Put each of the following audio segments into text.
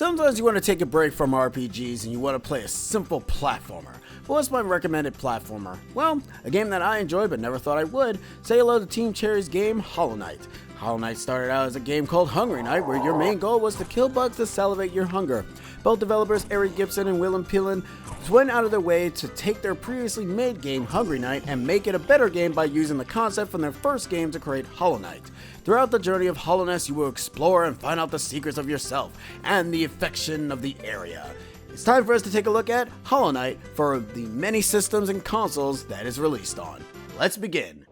Sometimes you want to take a break from RPGs and you want to play a simple platformer. But what's my recommended platformer? Well, a game that I enjoyed but never thought I would. Say hello to Team Cherry's game, Hollow Knight. Hollow Knight started out as a game called Hungry Knight, where your main goal was to kill bugs to salivate your hunger. Both developers Eric Gibson and Willem Peelen went out of their way to take their previously made game Hungry Knight and make it a better game by using the concept from their first game to create Hollow Knight. Throughout the journey of hollowness, you will explore and find out the secrets of yourself and the affection of the area. It's time for us to take a look at Hollow Knight for the many systems and consoles that is released on. Let's begin.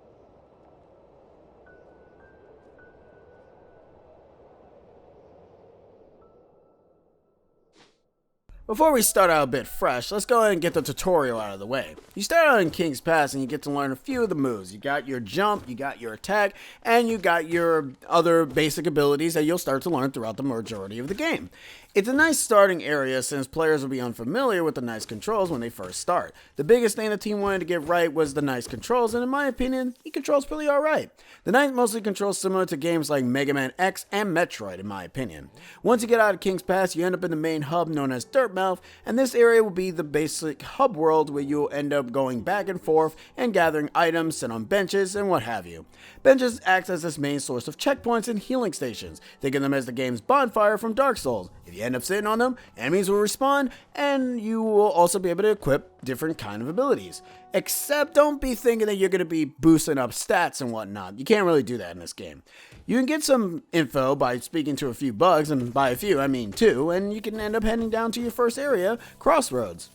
Before we start out a bit fresh, let's go ahead and get the tutorial out of the way. You start out in King's Pass and you get to learn a few of the moves. You got your jump, you got your attack, and you got your other basic abilities that you'll start to learn throughout the majority of the game. It's a nice starting area since players will be unfamiliar with the nice controls when they first start. The biggest thing the team wanted to get right was the nice controls, and in my opinion, he controls pretty alright. The Knight mostly controls similar to games like Mega Man X and Metroid in my opinion. Once you get out of King's Pass, you end up in the main hub known as Dirtmouth, and this area will be the basic hub world where you'll end up going back and forth and gathering items, sit on benches, and what have you. Benches act as this main source of checkpoints and healing stations. Think of them as the game's bonfire from Dark Souls. If you end up sitting on them, enemies will respawn, and you will also be able to equip different kind of abilities. Except don't be thinking that you're going to be boosting up stats and whatnot. You can't really do that in this game. You can get some info by speaking to a few bugs, and by a few I mean two, and you can end up heading down to your first area, Crossroads.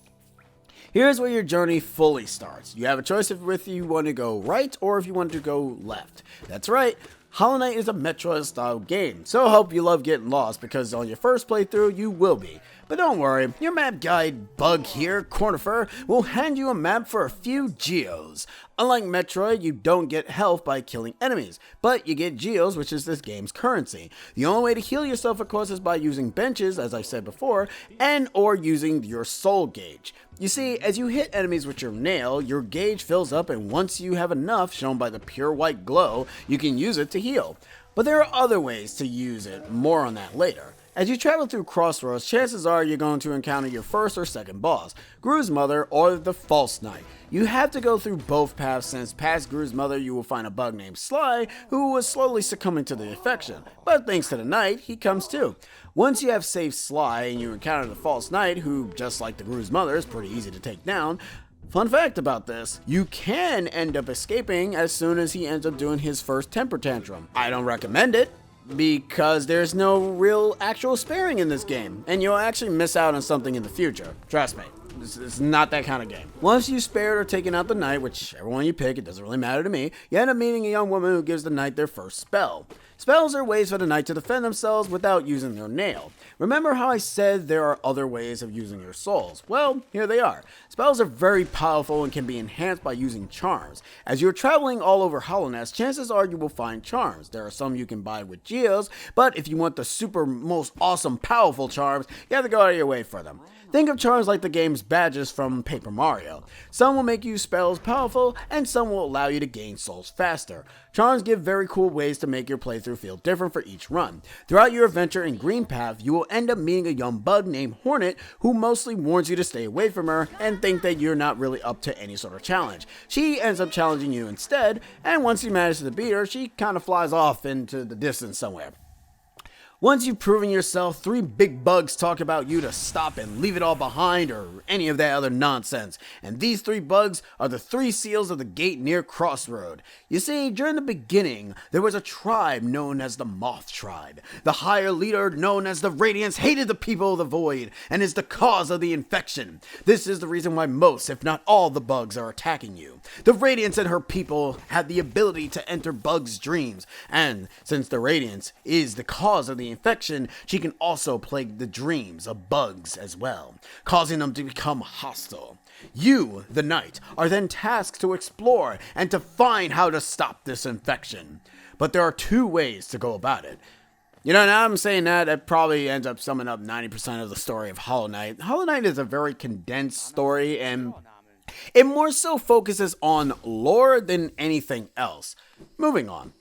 Here's where your journey fully starts. You have a choice if you want to go right or if you want to go left. That's right, Hollow Knight is a Metroid-style game, so I hope you love getting lost because on your first playthrough you will be. But don't worry, your map guide bug here, Cornifer, will hand you a map for a few geos. Unlike Metroid, you don't get health by killing enemies, but you get geos, which is this game's currency. The only way to heal yourself, of course, is by using benches, as I said before, and or using your soul gauge. You see, as you hit enemies with your nail, your gauge fills up, and once you have enough, shown by the pure white glow, you can use it to heal. But there are other ways to use it, more on that later. As you travel through Crossroads, chances are you're going to encounter your first or second boss, Gru's mother or the False Knight. You have to go through both paths since past Gru's mother you will find a bug named Sly who was slowly succumbing to the infection, but thanks to the Knight, he comes too. Once you have saved Sly and you encounter the False Knight, who just like the Gru's mother is pretty easy to take down, fun fact about this, you can end up escaping as soon as he ends up doing his first temper tantrum. I don't recommend it, because there's no real actual sparing in this game, and you'll actually miss out on something in the future. Trust me, it's not that kind of game. Once you spared or taken out the Knight, whichever one you pick, it doesn't really matter to me, you end up meeting a young woman who gives the Knight their first spell. Spells are ways for the Knight to defend themselves without using their nail. Remember how I said there are other ways of using your souls? Well, here they are. Spells are very powerful and can be enhanced by using charms. As you're traveling all over Hollowness, chances are you will find charms. There are some you can buy with geos, but if you want the super most awesome powerful charms, you have to go out of your way for them. Think of charms like the game's badges from Paper Mario. Some will make you spells powerful, and some will allow you to gain souls faster. Charms give very cool ways to make your playthrough feel different for each run. Throughout your adventure in Green Path, you will end up meeting a young bug named Hornet who mostly warns you to stay away from her and think that you're not really up to any sort of challenge. She ends up challenging you instead, and once you manage to beat her, she kind of flies off into the distance somewhere. Once you've proven yourself, 3 big bugs talk about you to stop and leave it all behind or any of that other nonsense. And these 3 bugs are the 3 seals of the gate near Crossroad. You see, during the beginning, there was a tribe known as the Moth Tribe. The higher leader, known as the Radiance, hated the people of the Void and is the cause of the infection. This is the reason why most, if not all, the bugs are attacking you. The Radiance and her people had the ability to enter bugs' dreams, and since the Radiance is the cause of the infection, she can also plague the dreams of bugs as well, causing them to become hostile. You, the Knight, are then tasked to explore and to find how to stop this infection. But there are 2 ways to go about it. You know, now I'm saying that probably ends up summing up 90% of the story of Hollow Knight. Hollow Knight is a very condensed story, and it more so focuses on lore than anything else. Moving on.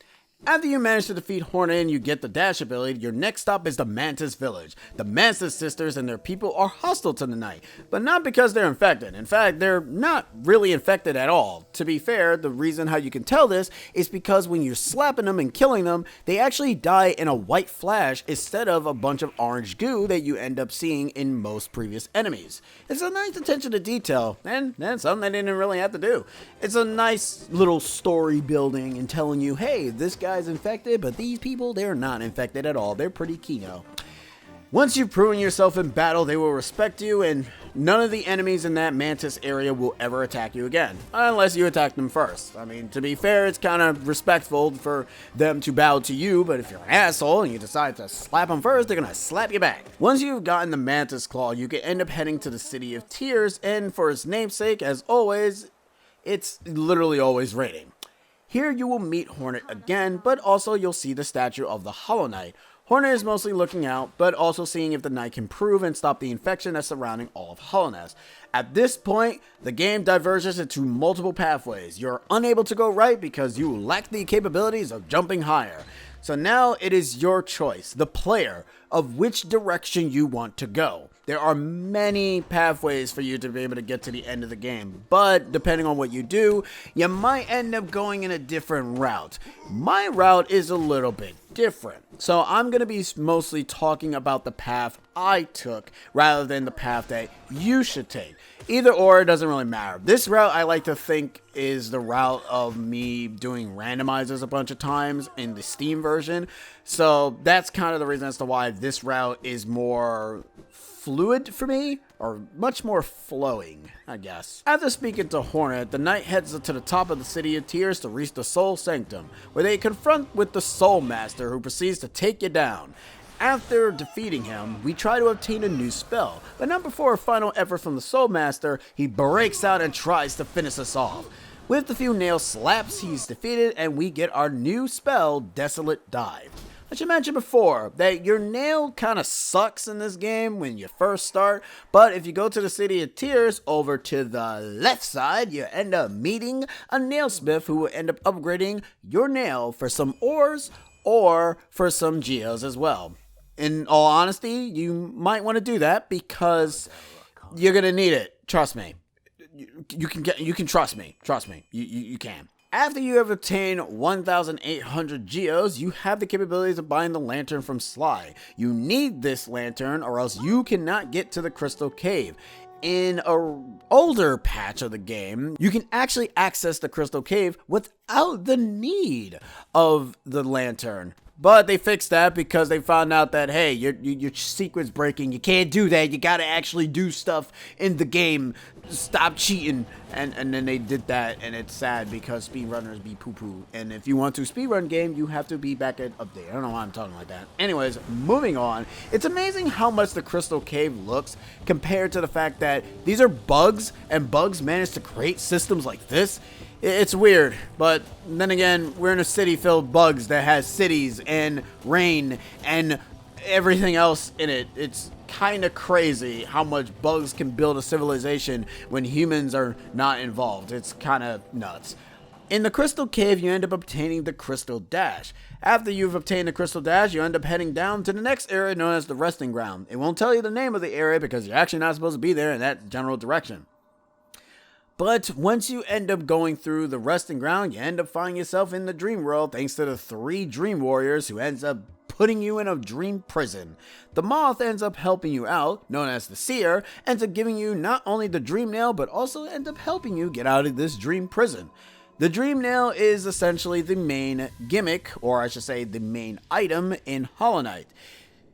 After you manage to defeat Hornet and you get the dash ability, your next stop is the Mantis Village. The Mantis sisters and their people are hostile to the knight, but not because they're infected. In fact, they're not really infected at all. To be fair, the reason how you can tell this is because when you're slapping them and killing them, they actually die in a white flash instead of a bunch of orange goo that you end up seeing in most previous enemies. It's a nice attention to detail, and that's something they didn't really have to do. It's a nice little story building and telling you, hey, this guy's infected, but these people, they're not infected at all. They're pretty kino. Once you've proven yourself in battle, they will respect you, and none of the enemies in that Mantis area will ever attack you again, unless you attack them first. I mean, to be fair, it's kind of respectful for them to bow to you, but if you're an asshole and you decide to slap them first, they're gonna slap you back. Once you've gotten the Mantis Claw, you can end up heading to the City of Tears, and for its namesake, as always, it's literally always raining. Here you will meet Hornet again, but also you'll see the statue of the Hollow Knight. Hornet is mostly looking out, but also seeing if the knight can prove and stop the infection that's surrounding all of Hollowness. At this point, the game diverges into multiple pathways. You're unable to go right because you lack the capabilities of jumping higher. So now it is your choice, the player, of which direction you want to go. There are many pathways for you to be able to get to the end of the game, but depending on what you do, you might end up going in a different route. My route is a little bit different, so I'm going to be mostly talking about the path I took rather than the path that you should take. Either or, it doesn't really matter. This route I like to think is the route of me doing randomizers a bunch of times in the Steam version, so that's kind of the reason as to why this route is more fluid for me, or much more flowing, I guess. After speaking to Hornet, the knight heads to the top of the City of Tears to reach the Soul Sanctum, where they confront with the Soul Master, who proceeds to take you down. After defeating him, we try to obtain a new spell, but not before a final effort from the Soul Master. He breaks out and tries to finish us off. With a few nail slaps, he's defeated, and we get our new spell, Desolate Dive. I should mention before that your nail kind of sucks in this game when you first start, but if you go to the City of Tears over to the left side, you end up meeting a nailsmith who will end up upgrading your nail for some ores or for some geos as well. In all honesty, you might want to do that because you're going to need it. Trust me. You can trust me. Trust me. You can. After you have obtained 1,800 geos, you have the capabilities of buying the lantern from Sly. You need this lantern or else you cannot get to the Crystal Cave. In an older patch of the game, you can actually access the Crystal Cave without the need of the lantern. But they fixed that because they found out that, hey, your secret's breaking. You can't do that. You gotta actually do stuff in the game. Stop cheating. And then they did that, and it's sad because speedrunners be poo-poo. And if you want to speedrun game, you have to be back at update. I don't know why I'm talking like that. Anyways, moving on. It's amazing how much the Crystal Cave looks compared to the fact that these are bugs, and bugs manage to create systems like this. It's weird, but then again, we're in a city filled with bugs that has cities and rain and everything else in it. It's kind of crazy how much bugs can build a civilization when humans are not involved. It's kind of nuts. In the Crystal Cave, you end up obtaining the Crystal Dash. After you've obtained the Crystal Dash, you end up heading down to the next area known as the Resting Ground. It won't tell you the name of the area because you're actually not supposed to be there in that general direction. But once you end up going through the Resting Ground, you end up finding yourself in the Dream World thanks to the 3 Dream Warriors who ends up putting you in a dream prison. The Moth ends up helping you out, known as the Seer, ends up giving you not only the Dream Nail, but also ends up helping you get out of this dream prison. The Dream Nail is essentially the main gimmick, or I should say the main item in Hollow Knight.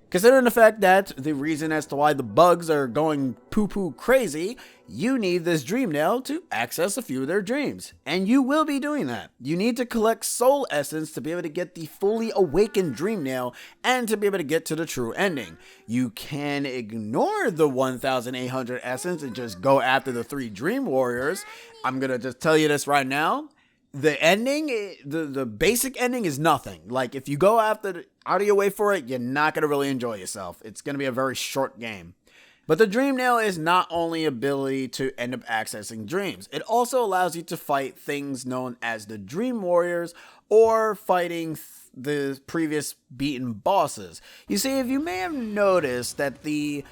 Considering the fact that the reason as to why the bugs are going poo-poo crazy, you need this Dream Nail to access a few of their dreams. And you will be doing that. You need to collect Soul Essence to be able to get the fully awakened Dream Nail and to be able to get to the true ending. You can ignore the 1,800 Essence and just go after the 3 Dream Warriors. I'm going to just tell you this right now. The ending, the basic ending is nothing. Like, if you go out of your way for it, you're not going to really enjoy yourself. It's going to be a very short game. But the Dream Nail is not only ability to end up accessing dreams. It also allows you to fight things known as the Dream Warriors or fighting the previous beaten bosses. You see, if you may have noticed that the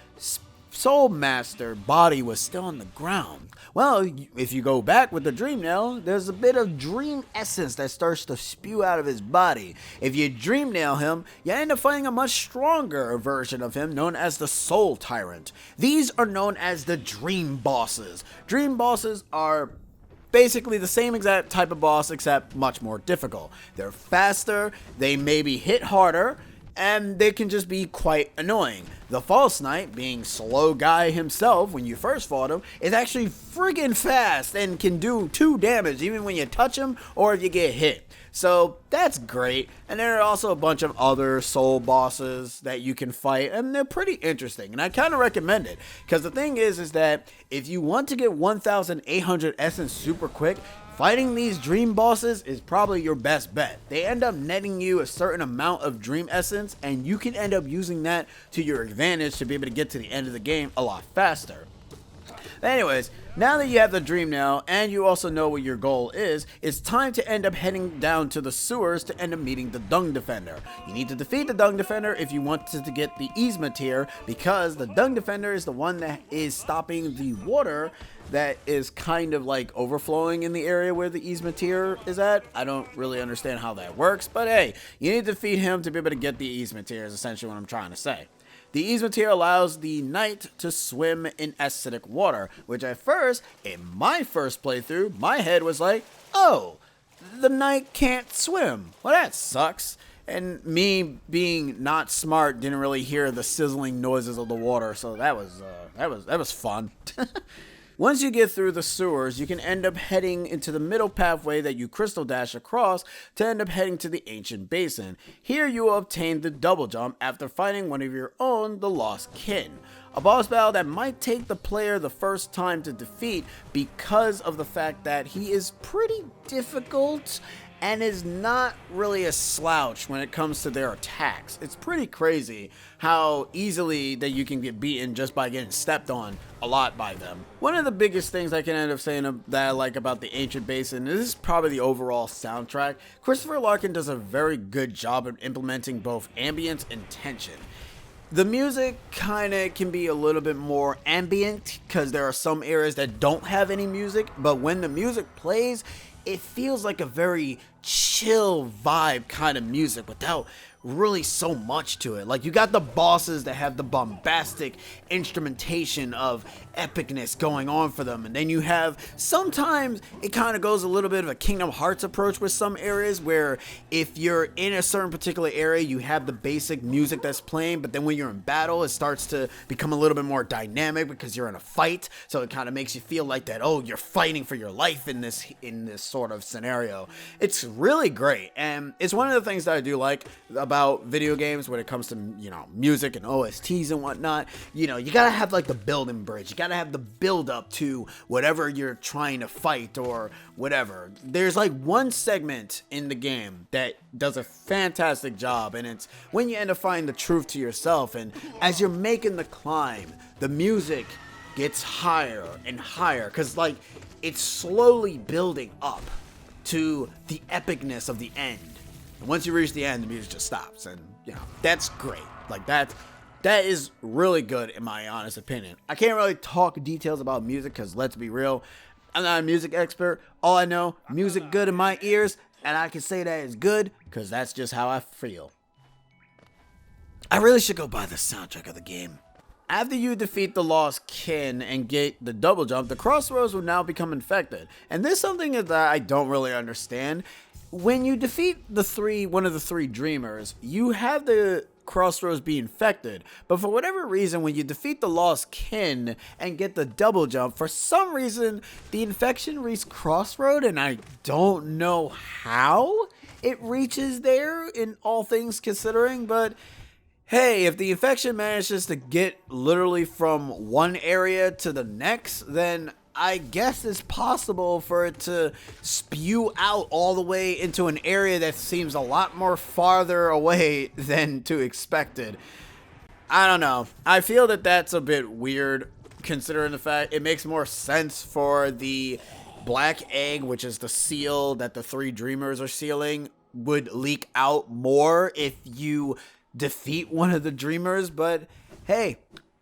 Soul Master body was still on the ground. Well, if you go back with the Dream Nail, there's a bit of dream essence that starts to spew out of his body. If you Dream Nail him, you end up fighting a much stronger version of him known as the Soul Tyrant. These are known as the Dream Bosses. Dream Bosses are basically the same exact type of boss except much more difficult. They're faster, they maybe hit harder, and they can just be quite annoying. The False Knight, being slow guy himself when you first fought him, is actually friggin' fast and can do 2 damage even when you touch him or if you get hit. So that's great. And there are also a bunch of other soul bosses that you can fight, and they're pretty interesting. And I kind of recommend it, because the thing is that if you want to get 1,800 essence super quick, fighting these dream bosses is probably your best bet. They end up netting you a certain amount of dream essence, and you can end up using that to your advantage to be able to get to the end of the game a lot faster. But anyways, now that you have the Dream Nail and you also know what your goal is, it's time to end up heading down to the sewers to end up meeting the Dung Defender. You need to defeat the Dung Defender if you want to get the Easement tier, because the Dung Defender is the one that is stopping the water that is kind of like overflowing in the area where the Easement tier is at. I don't really understand how that works, but hey, you need to defeat him to be able to get the Easement tier is essentially what I'm trying to say. The Easement tier allows the knight to swim in acidic water, which at first, in my first playthrough, my head was like, oh, the knight can't swim. Well, that sucks. And me being not smart didn't really hear the sizzling noises of the water, so that was fun. Once you get through the sewers, you can end up heading into the middle pathway that you crystal dash across to end up heading to the ancient basin. Here you will obtain the double jump after fighting one of your own, the Lost Kin. A boss battle that might take the player the first time to defeat because of the fact that he is pretty difficult and is not really a slouch when it comes to their attacks. It's pretty crazy how easily that you can get beaten just by getting stepped on a lot by them. One of the biggest things I can end up saying that I like about the Ancient Basin is probably the overall soundtrack. Christopher Larkin does a very good job of implementing both ambience and tension. The music kind of can be a little bit more ambient because there are some areas that don't have any music, but when the music plays, it feels like a very chill vibe kind of music without really so much to it. Like, you got the bosses that have the bombastic instrumentation of epicness going on for them, and then you have, sometimes it kind of goes a little bit of a Kingdom Hearts approach with some areas where if you're in a certain particular area you have the basic music that's playing, but then when you're in battle it starts to become a little bit more dynamic because you're in a fight, so it kind of makes you feel like that, oh, you're fighting for your life in this sort of scenario. It's really great, and it's one of the things that I do like about video games when it comes to, you know, music and OSTs and whatnot. You know, you gotta have like the building bridge, you gotta have the build up to whatever you're trying to fight or whatever. There's like one segment in the game that does a fantastic job, and it's when you end up finding the truth to yourself, and as you're making the climb, the music gets higher and higher because like it's slowly building up to the epicness of the end. And once you reach the end, the music just stops, and you know, that's great. Like that is really good in my honest opinion. I can't really talk details about music because let's be real, I'm not a music expert. All I know, music good in my ears, and I can say that it's good because that's just how I feel. I really should go buy the soundtrack of the game. After you defeat the Lost Kin and get the double jump, the Crossroads will now become infected. And this is something that I don't really understand. When you defeat one of the three dreamers, you have the Crossroads be infected, but for whatever reason, when you defeat the Lost Kin and get the double jump, for some reason the infection reaches Crossroad, and I don't know how it reaches there in all things considering, but hey, if the infection manages to get literally from one area to the next, then I guess it's possible for it to spew out all the way into an area that seems a lot more farther away than to expected. I don't know. I feel that that's a bit weird considering the fact it makes more sense for the black egg, which is the seal that the three dreamers are sealing, would leak out more if you defeat one of the dreamers, but hey,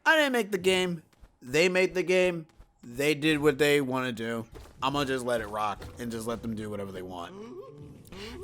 I didn't make the game. They made the game. They did what they want to do. I'm gonna just let it rock and just let them do whatever they want.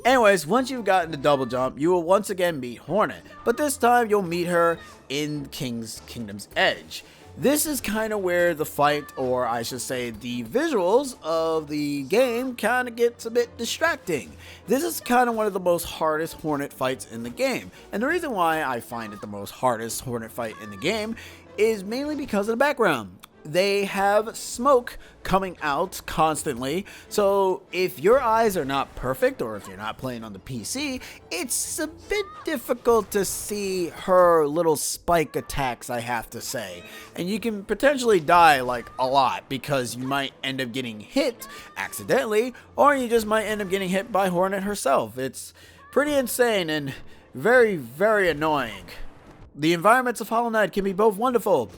Anyways, once you've gotten the double jump, you will once again meet Hornet, but this time you'll meet her in Kingdom's Edge. This is kind of where the fight, or I should say the visuals of the game, kind of gets a bit distracting. This is kind of one of the most hardest Hornet fights in the game, and the reason why I find it the most hardest Hornet fight in the game is mainly because of the background. They have smoke coming out constantly, so if your eyes are not perfect, or if you're not playing on the PC, it's a bit difficult to see her little spike attacks, I have to say. And you can potentially die like a lot, because you might end up getting hit accidentally, or you just might end up getting hit by Hornet herself. It's pretty insane and very, very annoying. The environments of Hollow Knight can be both wonderful,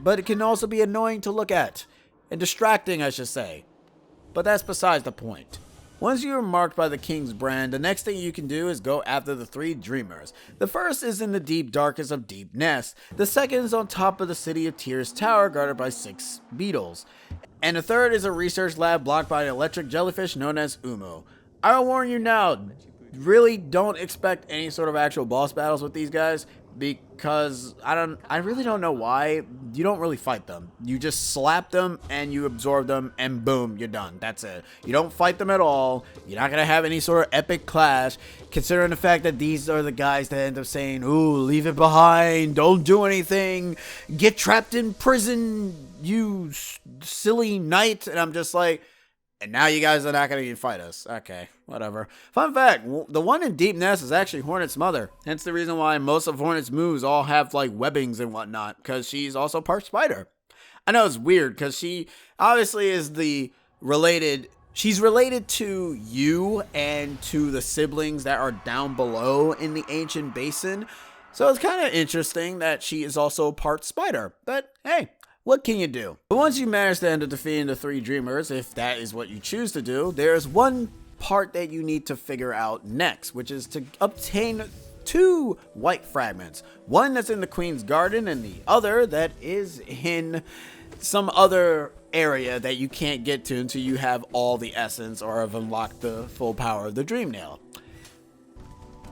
but it can also be annoying to look at, and distracting, I should say. But that's besides the point. Once you are marked by the King's brand, the next thing you can do is go after the 3 dreamers. The first is in the deep darkest of Deep Nest. The second is on top of the City of Tears Tower, guarded by 6 beetles. And the third is a research lab blocked by an electric jellyfish known as Umu. I will warn you now, really don't expect any sort of actual boss battles with these guys, because I really don't know why. You don't really fight them. You just slap them and you absorb them and boom, you're done. That's it. You don't fight them at all. You're not gonna have any sort of epic clash, considering the fact that these are the guys that end up saying, ooh, leave it behind, don't do anything, get trapped in prison, you silly knight. And I'm just like, and now you guys are not going to even fight us. Okay, whatever. Fun fact, the one in Deep Nest is actually Hornet's mother. Hence the reason why most of Hornet's moves all have like webbings and whatnot, because she's also part spider. I know it's weird because she obviously is she's related to you and to the siblings that are down below in the ancient basin. So it's kind of interesting that she is also part spider. But hey, what can you do? But once you manage to end up defeating the 3 dreamers, if that is what you choose to do, there's one part that you need to figure out next, which is to obtain 2 white fragments. One that's in the Queen's Garden, and the other that is in some other area that you can't get to until you have all the essence or have unlocked the full power of the Dream Nail.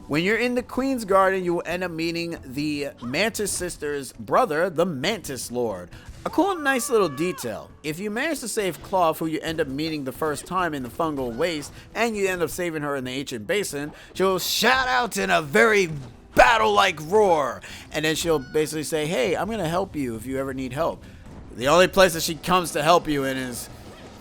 When you're in the Queen's Garden, you will end up meeting the Mantis sisters' brother, the Mantis Lord. A cool, nice little detail. If you manage to save Cloth, who you end up meeting the first time in the Fungal Waste, and you end up saving her in the Ancient Basin, she'll shout out in a very battle-like roar. And then she'll basically say, hey, I'm going to help you if you ever need help. The only place that she comes to help you in is,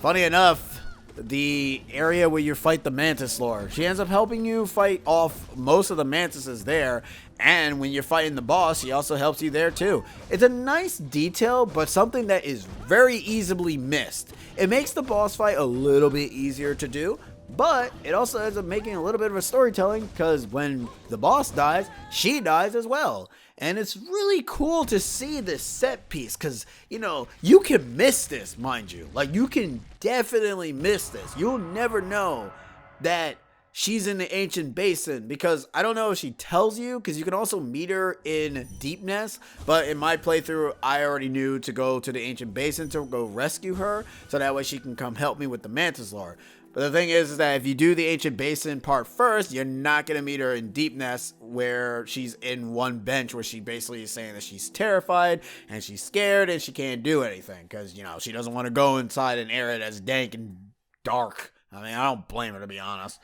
funny enough, the area where you fight the Mantis Lord. She ends up helping you fight off most of the mantises there, and when you're fighting the boss, she also helps you there too. It's a nice detail, but something that is very easily missed. It makes the boss fight a little bit easier to do, but it also ends up making a little bit of a storytelling, because when the boss dies, she dies as well. And it's really cool to see this set piece, because, you know, you can miss this, mind you. Like, you can definitely miss this. You'll never know that she's in the Ancient Basin, because I don't know if she tells you, because you can also meet her in Deep Nest, but in my playthrough, I already knew to go to the Ancient Basin to go rescue her, so that way she can come help me with the Mantis Lord. But the thing is that if you do the Ancient Basin part first, you're not going to meet her in Deep Nest, where she's in one bench where she basically is saying that she's terrified and she's scared and she can't do anything because, you know, she doesn't want to go inside an area that's dank and dark. I mean, I don't blame her, to be honest.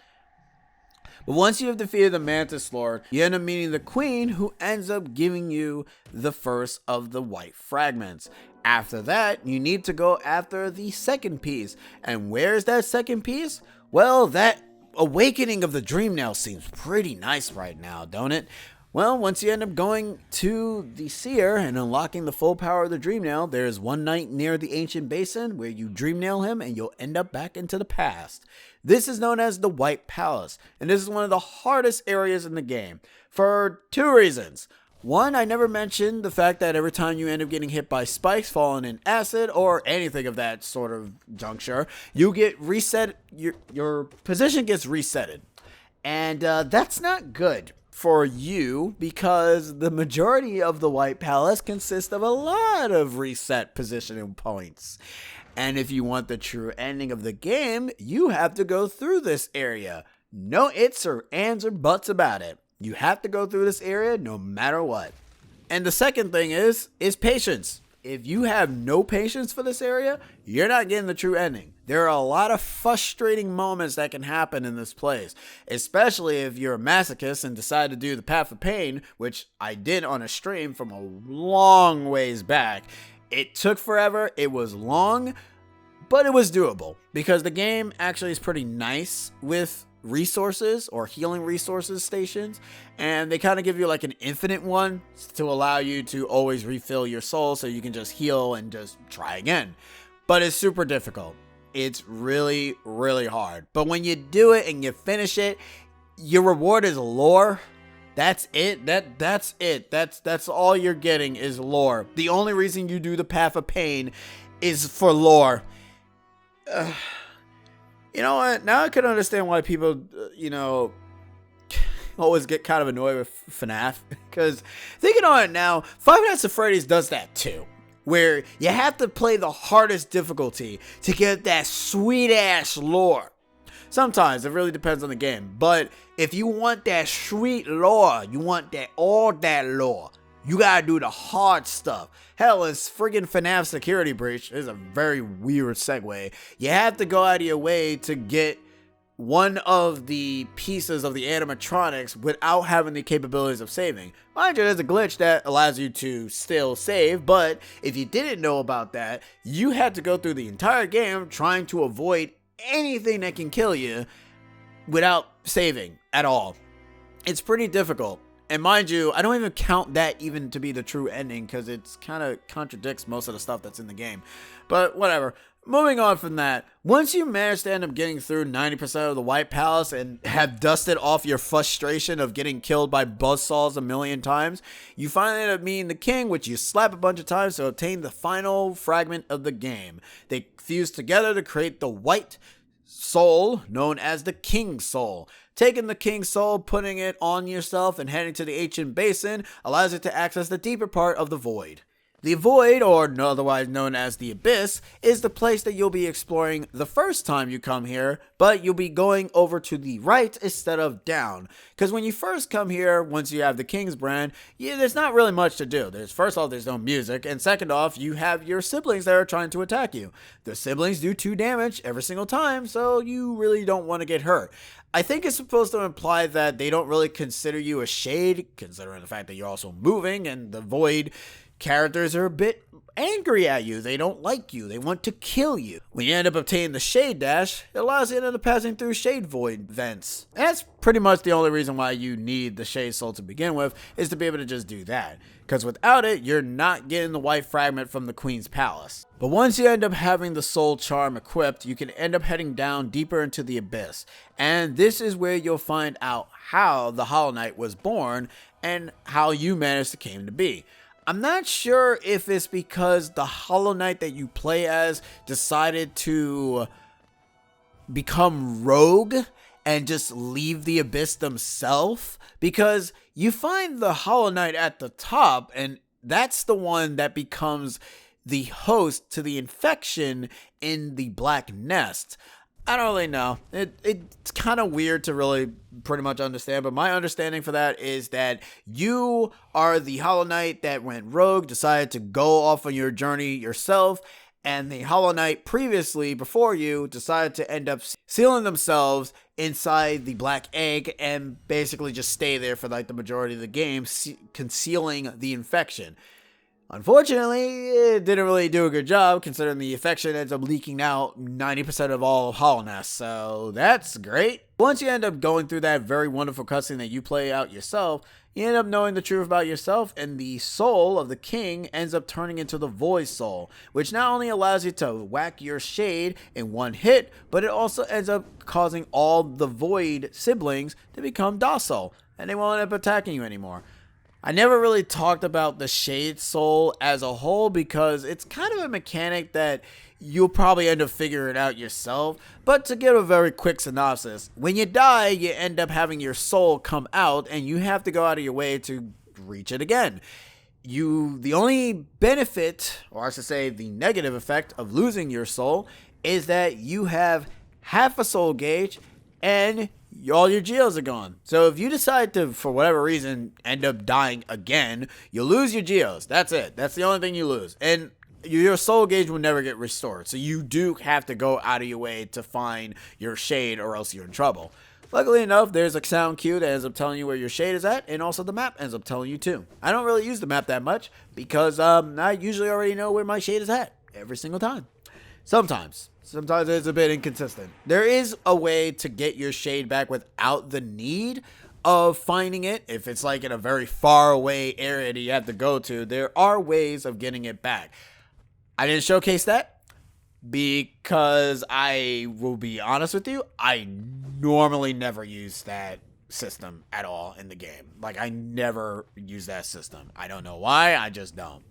But once you have defeated the Mantis Lord, you end up meeting the Queen, who ends up giving you the first of the white fragments. After that, you need to go after the second piece. And where's that second piece? Well, that awakening of the Dream Nail seems pretty nice right now, don't it? Well, once you end up going to the Seer and unlocking the full power of the Dream Nail, there's one night near the Ancient Basin where you Dream Nail him and you'll end up back into the past. This is known as the White Palace, and this is one of the hardest areas in the game for 2 reasons. One, I never mentioned the fact that every time you end up getting hit by spikes, falling in acid, or anything of that sort of juncture, you get reset, your position gets resetted. And that's not good for you because the majority of the White Palace consists of a lot of reset positioning points. And if you want the true ending of the game, you have to go through this area. No ifs or ands or buts about it. You have to go through this area no matter what. And the second thing is patience. If you have no patience for this area, you're not getting the true ending. There are a lot of frustrating moments that can happen in this place, especially if you're a masochist and decide to do the Path of Pain, which I did on a stream from a long ways back. It took forever, it was long, but it was doable because the game actually is pretty nice with resources or healing resources stations, and they kind of give you like an infinite one to allow you to always refill your soul so you can just heal and just try again. But it's super difficult. It's really, really hard. But when you do it and you finish it, your reward is lore. That's it. That's it. That's all you're getting is lore. The only reason you do the Path of Pain is for lore. You know what? Now I can understand why people, always get kind of annoyed with FNAF. Because thinking on it now, Five Nights at Freddy's does that too. Where you have to play the hardest difficulty to get that sweet ass lore. Sometimes it really depends on the game. But if you want that sweet lore, you want all that lore, you gotta do the hard stuff. Hell, it's friggin' FNAF Security Breach. This is a very weird segue. You have to go out of your way to get one of the pieces of the animatronics without having the capabilities of saving. Mind you, there's a glitch that allows you to still save, but if you didn't know about that, you had to go through the entire game trying to avoid anything that can kill you without saving at all. It's pretty difficult. And mind you, I don't even count that even to be the true ending because it's kind of contradicts most of the stuff that's in the game. But whatever. Moving on from that, once you manage to end up getting through 90% of the White Palace and have dusted off your frustration of getting killed by buzzsaws a million times, you finally end up meeting the king, which you slap a bunch of times to obtain the final fragment of the game. They fuse together to create the white soul known as the King's Soul. Taking the King's Soul, putting it on yourself, and heading to the ancient basin allows it to access the deeper part of the void. The void, or otherwise known as the abyss, is the place that you'll be exploring the first time you come here, but you'll be going over to the right instead of down. Because when you first come here, once you have the King's brand, there's not really much to do. First off, there's no music, and second off, you have your siblings that are trying to attack you. The siblings do 2 damage every single time, so you really don't want to get hurt. I think it's supposed to imply that they don't really consider you a shade, considering the fact that you're also moving, and the void characters are a bit angry at you. They don't like you. They want to kill you. When you end up obtaining the Shade Dash, it allows you to end up passing through Shade Void vents. And that's pretty much the only reason why you need the Shade Soul to begin with, is to be able to just do that. Because without it, you're not getting the white fragment from the Queen's Palace. But once you end up having the Soul Charm equipped, you can end up heading down deeper into the Abyss. And this is where you'll find out how the Hollow Knight was born and how you managed to came to be. I'm not sure if it's because the Hollow Knight that you play as decided to become rogue and just leave the Abyss themselves, because you find the Hollow Knight at the top, and that's the one that becomes the host to the infection in the Black Nest. I don't really know. It's kind of weird to really pretty much understand, but my understanding for that is that you are the Hollow Knight that went rogue, decided to go off on your journey yourself, and the Hollow Knight previously, before you, decided to end up sealing themselves inside the Black Egg and basically just stay there for like the majority of the game, concealing the infection. Unfortunately, it didn't really do a good job, considering the infection ends up leaking out 90% of all of Hollow Nest, so that's great. Once you end up going through that very wonderful cutscene that you play out yourself, you end up knowing the truth about yourself, and the soul of the king ends up turning into the Void Soul, which not only allows you to whack your shade in one hit, but it also ends up causing all the Void siblings to become docile, and they won't end up attacking you anymore. I never really talked about the Shade Soul as a whole because it's kind of a mechanic that you'll probably end up figuring out yourself. But to give a very quick synopsis, when you die, you end up having your soul come out and you have to go out of your way to reach it again. The only benefit, or I should say the negative effect of losing your soul, is that you have half a soul gauge and all your geos are gone. So if you decide to, for whatever reason, end up dying again, you lose your geos. That's it. That's the only thing you lose. And your soul gauge will never get restored. So you do have to go out of your way to find your shade or else you're in trouble. Luckily enough, there's a sound cue that ends up telling you where your shade is at, and also the map ends up telling you too. I don't really use the map that much because I usually already know where my shade is at every single time. Sometimes it's a bit inconsistent. There is a way to get your shade back without the need of finding it. If it's like in a very far away area that you have to go to, there are ways of getting it back. I didn't showcase that because I will be honest with you, I normally never use that system at all in the game. Like, I never use that system. I don't know why, I just don't.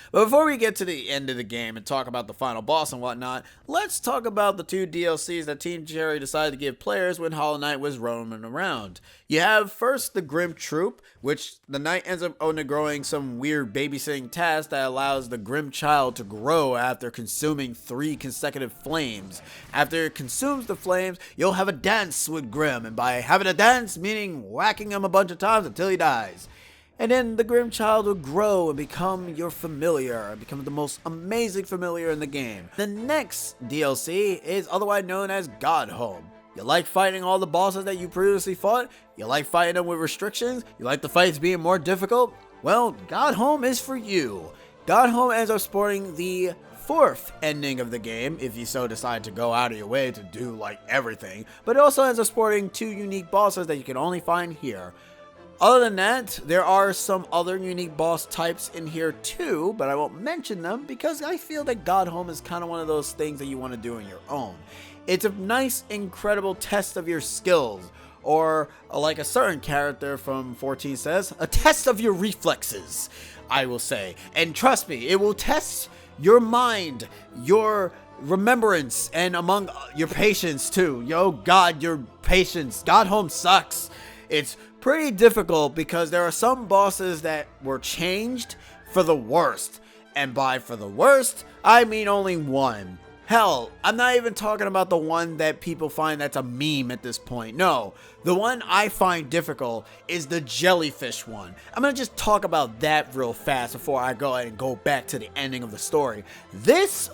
But before we get to the end of the game and talk about the final boss and whatnot, let's talk about the 2 DLCs that Team Cherry decided to give players when Hollow Knight was roaming around. You have first the Grim Troop, which the knight ends up undergoing some weird babysitting task that allows the Grim Child to grow after consuming 3 consecutive flames. After it consumes the flames, you'll have a dance with Grim, and by having a dance, meaning whacking him a bunch of times until he dies. And then the Grim Child will grow and become your familiar, become the most amazing familiar in the game. The next DLC is otherwise known as God Home. You like fighting all the bosses that you previously fought? You like fighting them with restrictions? You like the fights being more difficult? Well, God Home is for you. God Home ends up sporting the 4th ending of the game, if you so decide to go out of your way to do like everything, but it also ends up sporting 2 unique bosses that you can only find here. Other than that, there are some other unique boss types in here too, but I won't mention them because I feel that God Home is kind of one of those things that you want to do on your own. It's a nice, incredible test of your skills, or like a certain character from 14 says, a test of your reflexes, I will say. And trust me, it will test your mind, your remembrance, and among your patience too. Yo, God, your patience. God Home sucks. It's pretty difficult because there are some bosses that were changed for the worst. And by for the worst, I mean only one. Hell, I'm not even talking about the one that people find that's a meme at this point. No, the one I find difficult is the jellyfish one. I'm going to just talk about that real fast before I go ahead and go back to the ending of the story. This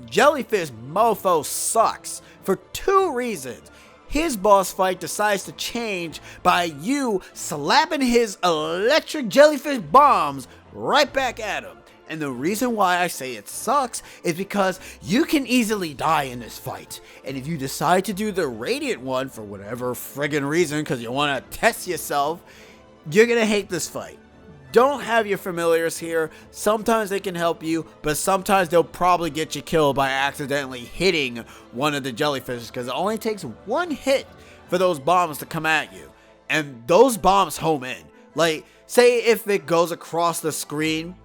jellyfish mofo sucks for 2 reasons. His boss fight decides to change by you slapping his electric jellyfish bombs right back at him. And the reason why I say it sucks is because you can easily die in this fight. And if you decide to do the radiant one for whatever friggin' reason, because you want to test yourself, you're going to hate this fight. Don't have your familiars here. Sometimes they can help you, but sometimes they'll probably get you killed by accidentally hitting one of the jellyfish, because it only takes 1 hit for those bombs to come at you. And those bombs home in. Like, say if it goes across the screen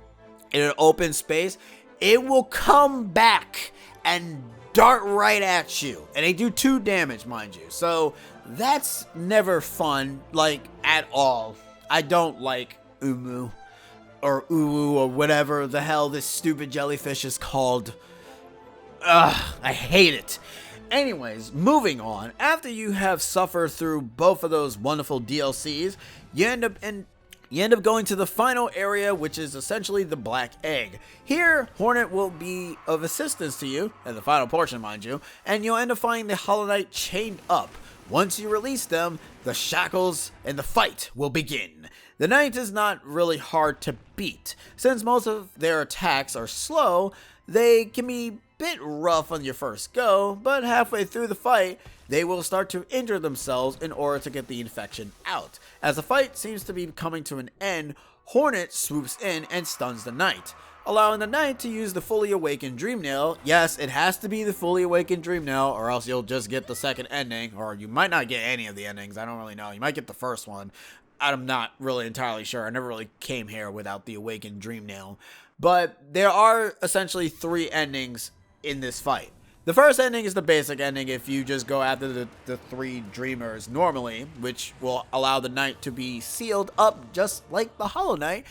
in an open space, it will come back and dart right at you. And they do 2 damage, mind you. So that's never fun, like, at all. I don't like Umu or Uwu or whatever the hell this stupid jellyfish is called. Ugh, I hate it. Anyways, moving on. After you have suffered through both of those wonderful DLCs, you end up going to the final area, which is essentially the Black Egg. Here, Hornet will be of assistance to you, in the final portion, mind you, and you'll end up finding the Hollow Knight chained up. Once you release them, the shackles and the fight will begin. The Knight is not really hard to beat. Since most of their attacks are slow, they can be a bit rough on your first go, but halfway through the fight, they will start to injure themselves in order to get the infection out. As the fight seems to be coming to an end, Hornet swoops in and stuns the Knight, allowing the Knight to use the fully awakened Dream Nail. Yes, it has to be the fully awakened Dream Nail, or else you'll just get the second ending, or you might not get any of the endings. I don't really know. You might get the first one. I'm not really entirely sure. I never really came here without the Awakened Dream Nail. But there are essentially 3 endings in this fight. The first ending is the basic ending if you just go after the 3 dreamers normally, which will allow the knight to be sealed up just like the Hollow Knight.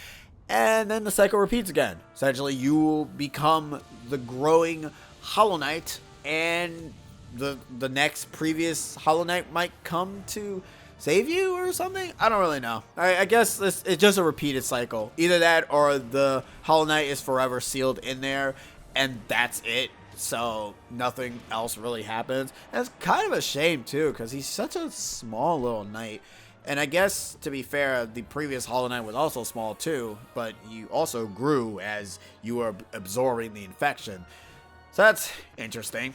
And then the cycle repeats again. Essentially, you will become the growing Hollow Knight, and the next previous Hollow Knight might come to save you or something? I don't really know. I guess it's just a repeated cycle. Either that or the Hollow Knight is forever sealed in there, and that's it. So nothing else really happens. And it's kind of a shame too, because he's such a small little knight. And I guess, to be fair, the previous Hollow Knight was also small too, but you also grew as you were absorbing the infection. So that's interesting.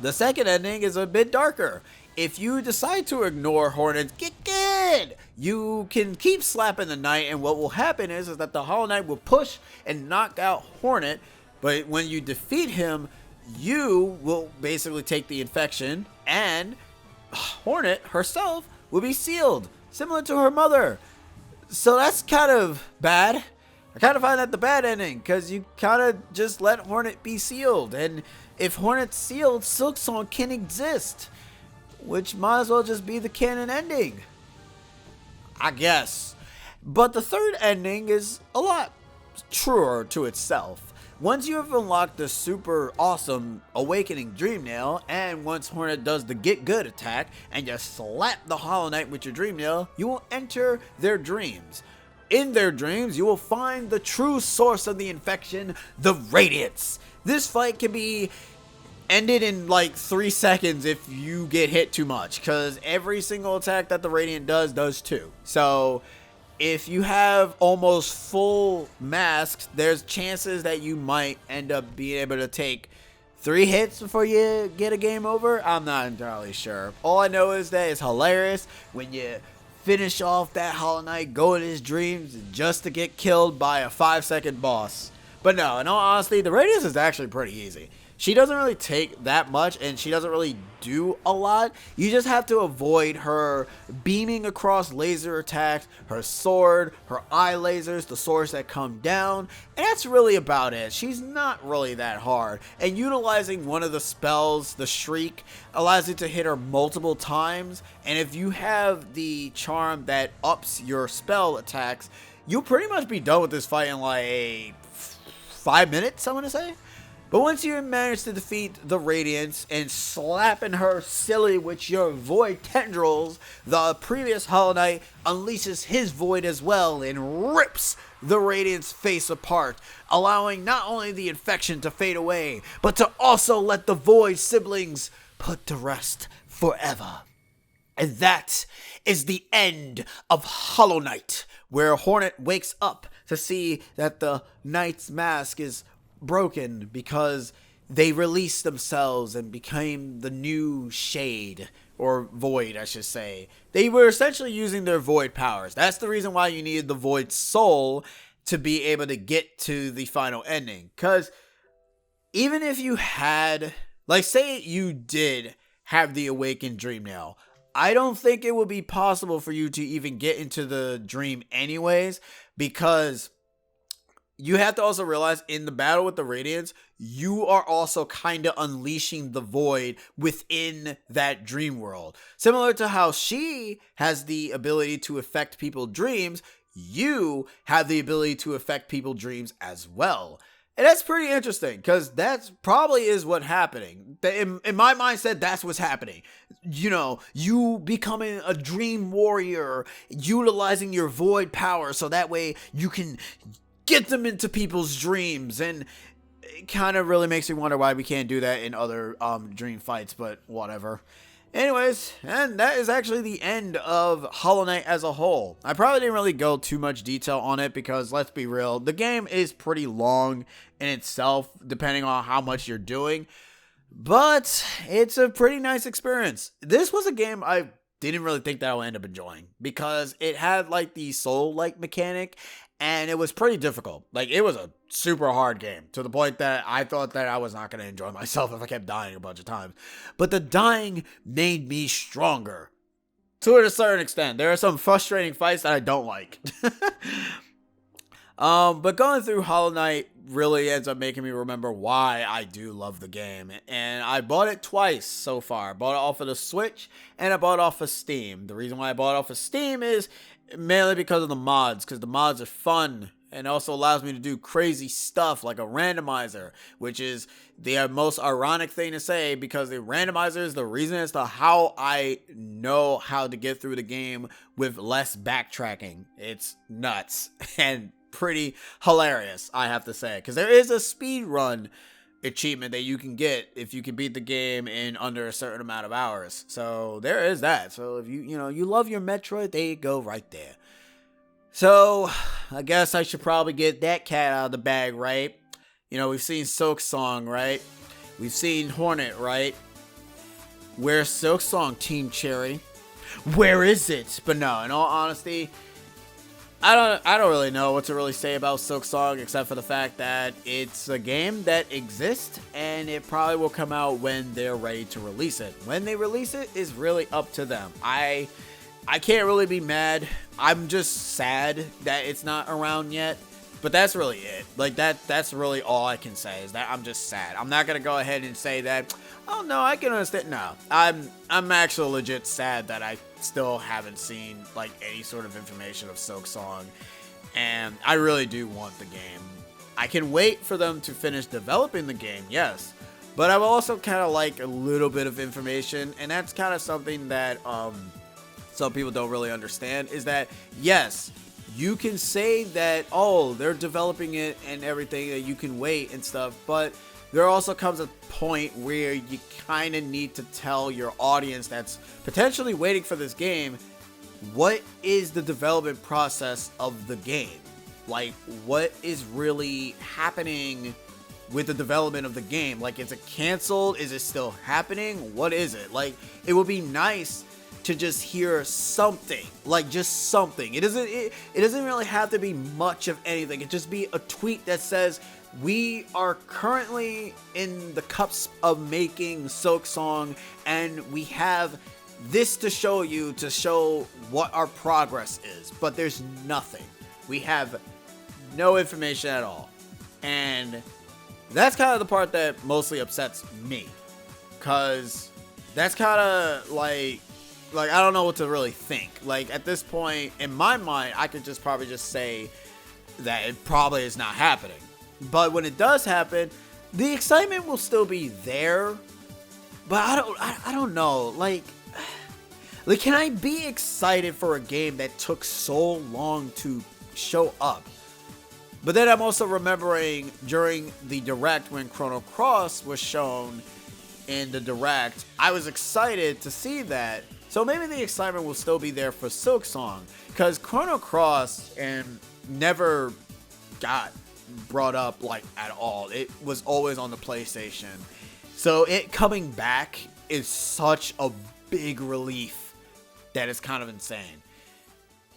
The second ending is a bit darker. If you decide to ignore Hornets, get good! You can keep slapping the knight, and what will happen is that the Hollow Knight will push and knock out Hornet, but when you defeat him, you will basically take the infection, and Hornet herself will be sealed, similar to her mother. So that's kind of bad. I kind of find that the bad ending, because you kind of just let Hornet be sealed, and if Hornet's sealed, Silksong can exist, which might as well just be the canon ending, I guess. But the third ending is a lot truer to itself. Once you have unlocked the super awesome Awakening Dream Nail, and once Hornet does the Get Good attack, and you slap the Hollow Knight with your Dream Nail, you will enter their dreams. In their dreams, you will find the true source of the infection, the Radiance. This fight can be ended in like 3 seconds if you get hit too much, because every single attack that the Radiant does too. So if you have almost full masks, there's chances that you might end up being able to take 3 hits before you get a game over. I'm not entirely sure. All I know is that it's hilarious when you finish off that Hollow Knight, go in his dreams just to get killed by a 5-second boss. But no, in all honesty, the Radiance is actually pretty easy. She doesn't really take that much, and she doesn't really do a lot. You just have to avoid her beaming across laser attacks, her sword, her eye lasers, the swords that come down, and that's really about it. She's not really that hard, and utilizing one of the spells, the Shriek, allows you to hit her multiple times, and if you have the charm that ups your spell attacks, you'll pretty much be done with this fight in like 5 minutes, I'm gonna say. But once you manage to defeat the Radiance and slapping her silly with your Void Tendrils, the previous Hollow Knight unleashes his Void as well and rips the Radiant's face apart, allowing not only the infection to fade away, but to also let the Void siblings put to rest forever. And that is the end of Hollow Knight, where Hornet wakes up to see that the Knight's mask is broken because they released themselves and became the new Shade, or Void, I should say. They were essentially using their Void powers. That's the reason why you needed the Void Soul to be able to get to the final ending. Because even if you had, like, say you did have the Awakened Dream Nail, I don't think it would be possible for you to even get into the dream anyways, because you have to also realize in the battle with the Radiance, you are also kind of unleashing the Void within that dream world. Similar to how she has the ability to affect people's dreams, you have the ability to affect people's dreams as well. And that's pretty interesting, because that's probably is what's happening. In my mindset, that's what's happening. You know, you becoming a dream warrior, utilizing your Void power so that way you can get them into people's dreams, and it kind of really makes me wonder why we can't do that in other dream fights, but whatever. Anyways, and that is actually the end of Hollow Knight as a whole. I probably didn't really go too much detail on it because, let's be real, the game is pretty long in itself, depending on how much you're doing, but it's a pretty nice experience. This was a game I didn't really think that I would end up enjoying, because it had like the soul-like mechanic, and it was pretty difficult. Like, it was a super hard game, to the point that I thought that I was not going to enjoy myself if I kept dying a bunch of times. But the dying made me stronger. To a certain extent. There are some frustrating fights that I don't like. But going through Hollow Knight really ends up making me remember why I do love the game. And I bought it twice so far. I bought it off of the Switch and I bought it off of Steam. The reason why I bought it off of Steam is mainly because of the mods, because the mods are fun and also allows me to do crazy stuff like a randomizer, which is the most ironic thing to say, because the randomizer is the reason as to how I know how to get through the game with less backtracking. It's nuts and pretty hilarious, I have to say, because there is a speed run achievement that you can get if you can beat the game in under a certain amount of hours. So there is that. So if you love your Metroid, there you go right there. So I guess I should probably get that cat out of the bag, right? We've seen Silksong, right? We've seen Hornet, right? Where's Silksong, Team Cherry? Where is it? But no, in all honesty, I don't really know what to really say about Silksong, except for the fact that it's a game that exists and it probably will come out when they're ready to release it. When they release it is really up to them. I can't really be mad. I'm just sad that it's not around yet. But that's really it. Like that's really all I can say, is that I'm just sad. I'm not gonna go ahead and say that, oh no, I can understand. No, I'm actually legit sad that I still haven't seen like any sort of information of Silksong, and I really do want the game. I can wait for them to finish developing the game, yes, but I would also kind of like a little bit of information, and that's kind of something that some people don't really understand, is that yes, you can say that, oh, they're developing it and everything, that you can wait and stuff, but there also comes a point where you kind of need to tell your audience that's potentially waiting for this game, what is the development process of the game? Like, what is really happening with the development of the game? Like, is it canceled? Is it still happening? What is it? Like, it would be nice to just hear something, like just something. It doesn't really have to be much of anything. It just be a tweet that says, we are currently in the cups of making Silksong, and we have this to show you to show what our progress is. But there's nothing. We have no information at all. And that's kind of the part that mostly upsets me, because that's kind of like I don't know what to really think. Like, at this point, in my mind, I could just probably just say that it probably is not happening. But when it does happen, the excitement will still be there. But I don't know. Like, can I be excited for a game that took so long to show up? But then I'm also remembering during the Direct, when Chrono Cross was shown in the Direct, I was excited to see that. So maybe the excitement will still be there for Silksong, because Chrono Cross never got brought up like at all. It was always on the PlayStation. So it coming back is such a big relief that it's kind of insane.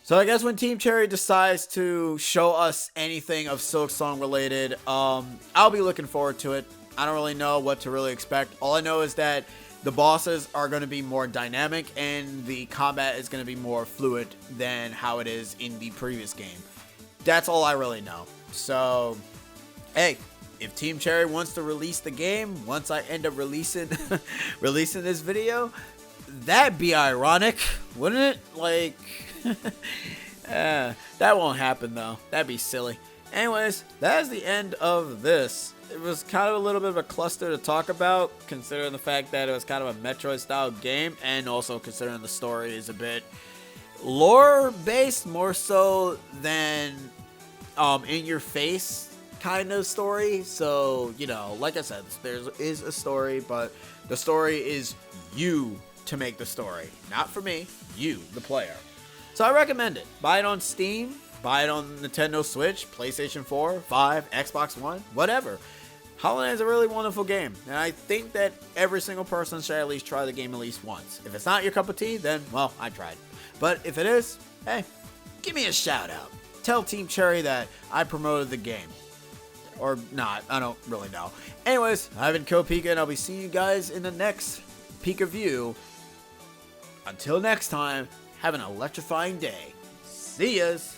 So I guess when Team Cherry decides to show us anything of Silksong related, I'll be looking forward to it. I don't really know what to really expect. All I know is that the bosses are going to be more dynamic and the combat is going to be more fluid than how it is in the previous game. That's all I really know. So, hey, if Team Cherry wants to release the game, once I end up releasing this video, that'd be ironic, wouldn't it? Like, that won't happen though. That'd be silly. Anyways, that is the end of this. It was kind of a little bit of a cluster to talk about, considering the fact that it was kind of a Metroid style game, and also considering the story is a bit lore based more so than in your face kind of story. So, like I said, there is a story, but the story is you to make the story, not for me, you, the player. So I recommend it. Buy it on Steam, buy it on Nintendo Switch, PlayStation 4, 5, Xbox One, whatever. Hollow Knight is a really wonderful game, and I think that every single person should at least try the game at least once. If it's not your cup of tea, then, well, I tried. But if it is, hey, give me a shout out. Tell Team Cherry that I promoted the game. Or not, I don't really know. Anyways, I've been Pika, and I'll be seeing you guys in the next Pika View. Until next time, have an electrifying day. See yas!